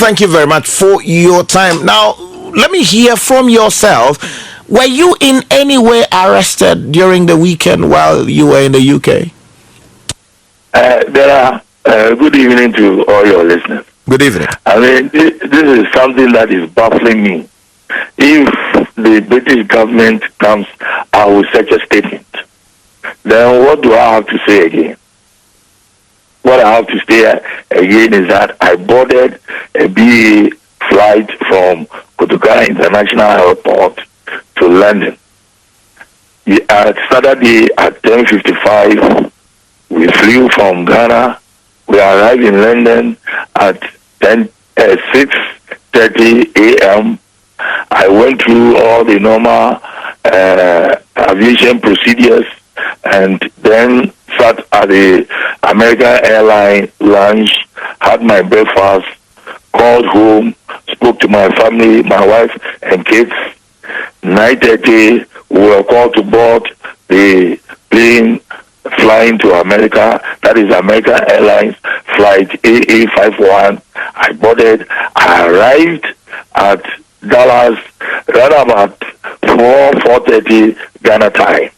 thank you very much for your time. Now, let me hear from yourself. Were you in any way arrested during the weekend while you were in the UK? Good evening to all your listeners. Good evening. I mean, this is something that is baffling me. If the British government comes out with such a statement, then what do I have to say again? What I have to say again is that I boarded a BA flight from Kotoka International Airport to London. Saturday at 10:55, we flew from Ghana. We arrived in London at 6:30 a.m. I went through all the normal aviation procedures and then sat at the American Airline lounge, had my breakfast, called home, spoke to my family, my wife and kids. 9:30, we were called to board the plane flying to America. That is American Airlines flight AA51. I boarded. I arrived at Dallas around about 4:30 Ghana time.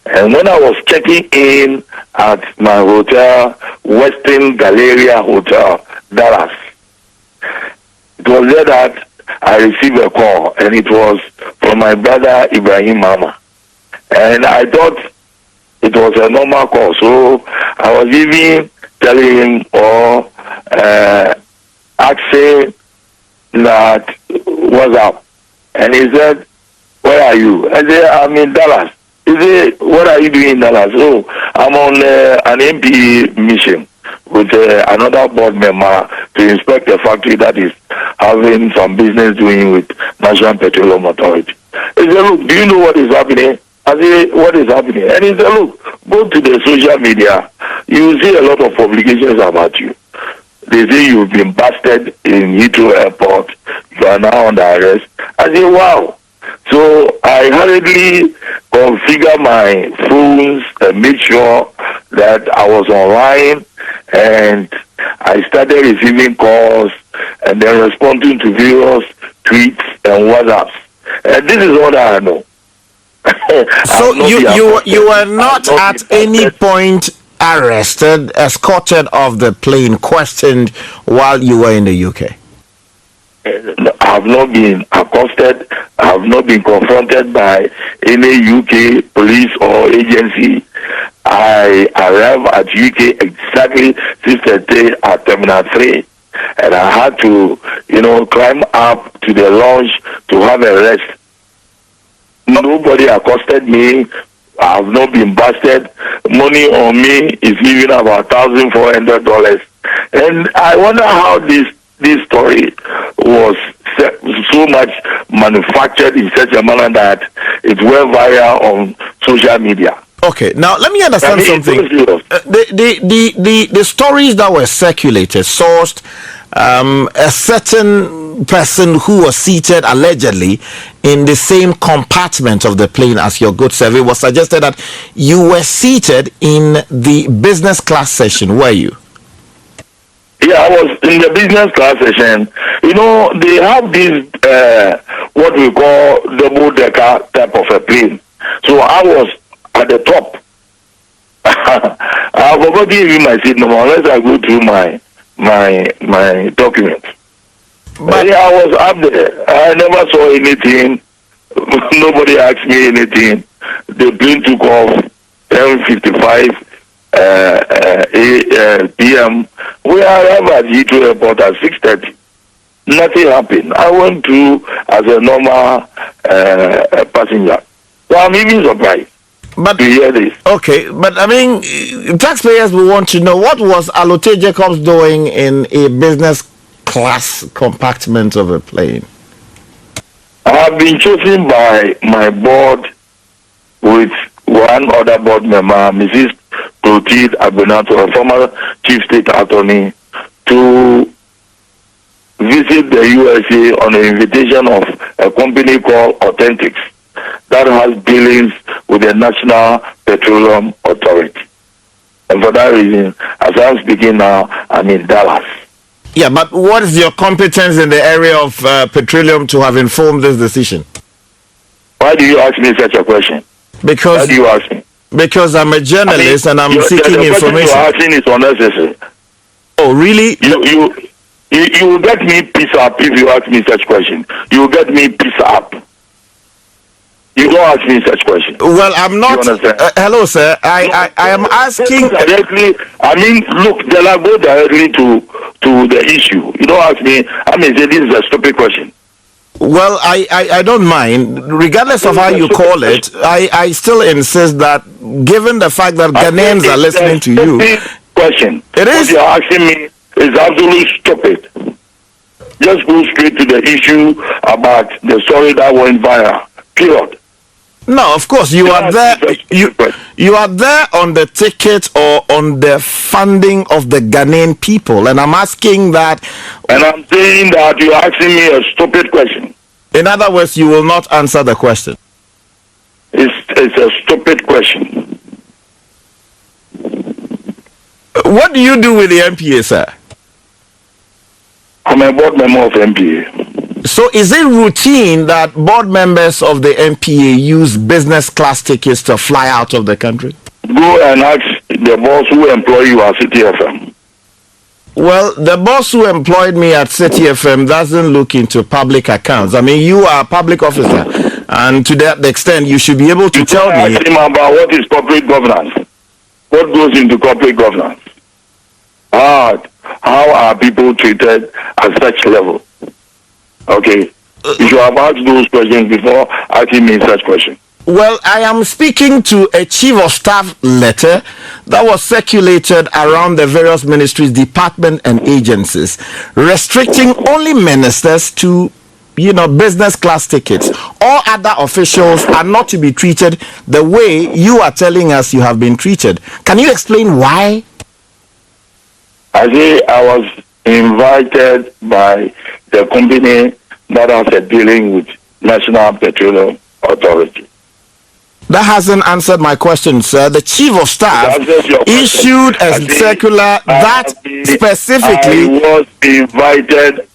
And when I was checking in at my hotel, Western Galleria Hotel, Dallas, it was there that I received a call, and it was from my brother Ibrahim Mama. And I thought it was a normal call, so I was even telling him or asking that what's up. And he said, "Where are you?" I said, "I'm in Dallas." He said, "What are you doing in Dallas?" "Oh, I'm on an MP mission with another board member to inspect a factory that is having some business doing with National Petroleum Authority." He said, "Look, do you know what is happening?" I said, "What is happening?" And he said, "Look, go to the social media. You will see a lot of publications about you. They say you've been busted in Heathrow Airport. You are now under arrest." I said, "Wow." So I hurriedly configure my phones and make sure that I was online, and I started receiving calls and then responding to various tweets and WhatsApps. And this is what I know. So you were not at any point arrested, escorted off the plane, questioned while you were in the UK? I have not been accosted. I have not been confronted by any UK police or agency. I arrived at UK exactly 6:30 at Terminal 3, and I had to, climb up to the lounge to have a rest. Nobody accosted me. I have not been busted. Money on me is even about $1,400. And I wonder how this story was so much manufactured in such a manner that it went viral on social media. Okay, now let me understand something. The stories that were circulated sourced a certain person who was seated allegedly in the same compartment of the plane as your good self. It was suggested that you were seated in the business class session, were you? Yeah, I was in the business class session. They have this, what we call double-decker type of a plane. So I was at the top. I forgot even my seat number unless I go through my documents. But yeah, I was up there. I never saw anything. Nobody asked me anything. The plane took off 10:55 p.m. We arrived at Heathrow Airport at 6:30. Nothing happened. I went through as a normal passenger. So I'm even surprised to hear this. Okay, but I mean, taxpayers will want to know, what was Allotey Jacobs doing in a business class compartment of a plane? I have been chosen by my board with one other board member, Mrs. Clotilde Abonato, a former chief state attorney, to visit the USA on an invitation of a company called Authentics that has dealings with the National Petroleum Authority. And for that reason, as I'm speaking now, I'm in Dallas. Yeah, but what is your competence in the area of petroleum to have informed this decision? Why do you ask me such a question? Because Why do you ask me? Because I'm a journalist and I'm seeking the information. The question you're asking is unnecessary. Oh, really? You will get me peace up if you ask me such question. You will get me peace up. You don't ask me such question. Well, I'm not. Hello, sir. I am asking directly. I mean, look, Dela, go directly to the issue. You don't ask me. I mean, this is a stupid question. Well, I don't mind. Regardless of how you call it, I still insist that, given the fact that Ghanaians are listening to you, question. It is. What you're asking me is absolutely stupid. Just go straight to the issue about the story that went viral. Period. No, of course you are there. You are there on the ticket or on the funding of the Ghanaian people, and I'm asking that. And I'm saying that you're asking me a stupid question. In other words, you will not answer the question. It's a stupid question. What do you do with the MPA, sir? I'm a board member of MPA. So is it routine that board members of the MPA use business class tickets to fly out of the country? Go and ask the boss who employed you at City FM. Well, the boss who employed me at City FM doesn't look into public accounts. I mean, you are a public officer, and to that extent, you should be able to tell me. Ask him about what is corporate governance. What goes into corporate governance? How are people treated at such level? Okay. You should have asked those questions before asking me such questions. Well, I am speaking to a chief of staff letter that was circulated around the various ministries, departments, and agencies, restricting only ministers to, business class tickets. All other officials are not to be treated the way you are telling us you have been treated. Can you explain why? I say I was invited by the company that has a dealing with National Petroleum Authority. That hasn't answered my question, sir. The chief of staff issued a circular that specifically. I was invited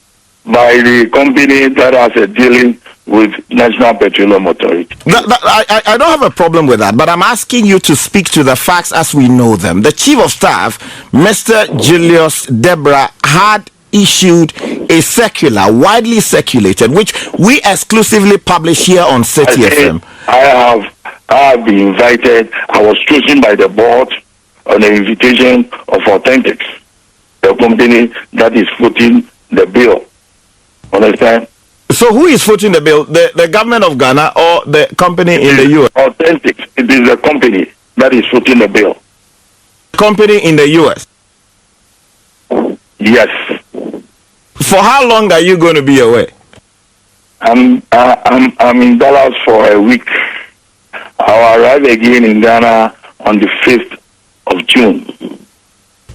by the company that has a dealing with National Petroleum Authority. I don't have a problem with that, but I'm asking you to speak to the facts as we know them. The chief of staff, Mr. Julius Debra, had issued a circular, widely circulated, which we exclusively publish here on City FM. I have been invited. I was chosen by the board on the invitation of Authentics, the company that is footing the bill. Understand? So who is footing the bill? The government of Ghana or the company in the US? Authentics. It is the company that is footing the bill. Company in the US? Yes. For how long are you going to be away? I'm in Dallas for a week. I'll arrive again in Ghana on the 5th of June.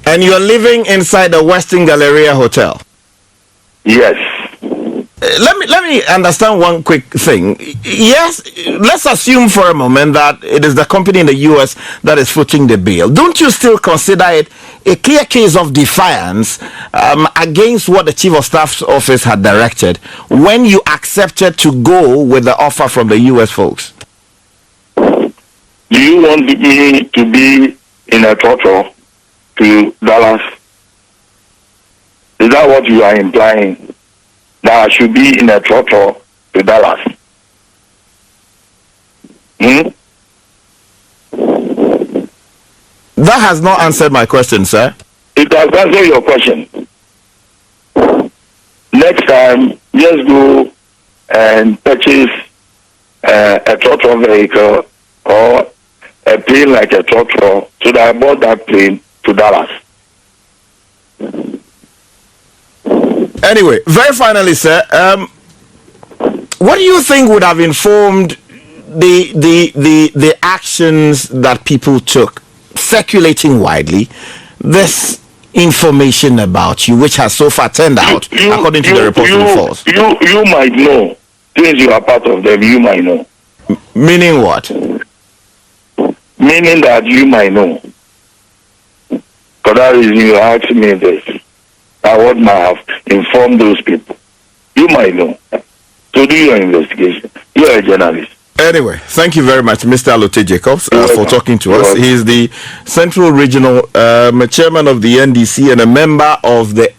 And you're living inside the Western Galleria Hotel? Yes. Let me understand one quick thing. Yes, let's assume for a moment that it is the company in the US that is footing the bill. Don't you still consider it a clear case of defiance against what the Chief of Staff's office had directed when you accepted to go with the offer from the US folks? Do you want me to be in a trotro to Dallas? Is that what you are implying? That I should be in a trotro to Dallas? That has not answered my question, sir. It has answered your question. Next time, just go and purchase a trotro vehicle or a plane like a trotro, so that I bought that plane to Dallas. Anyway, very finally, sir, what do you think would have informed the actions that people took, circulating widely this information about you, which has so far turned out, according to the reporting false? You might know, since you are part of them, you might know. Meaning what? Meaning that you might know. For that reason, you asked me this. I would might have informed those people. You might know. So do your investigation. You are a journalist. Anyway, thank you very much, Mr. Allotey Jacobs, for talking to us. He is the Central Regional Chairman of the NDC and a member of the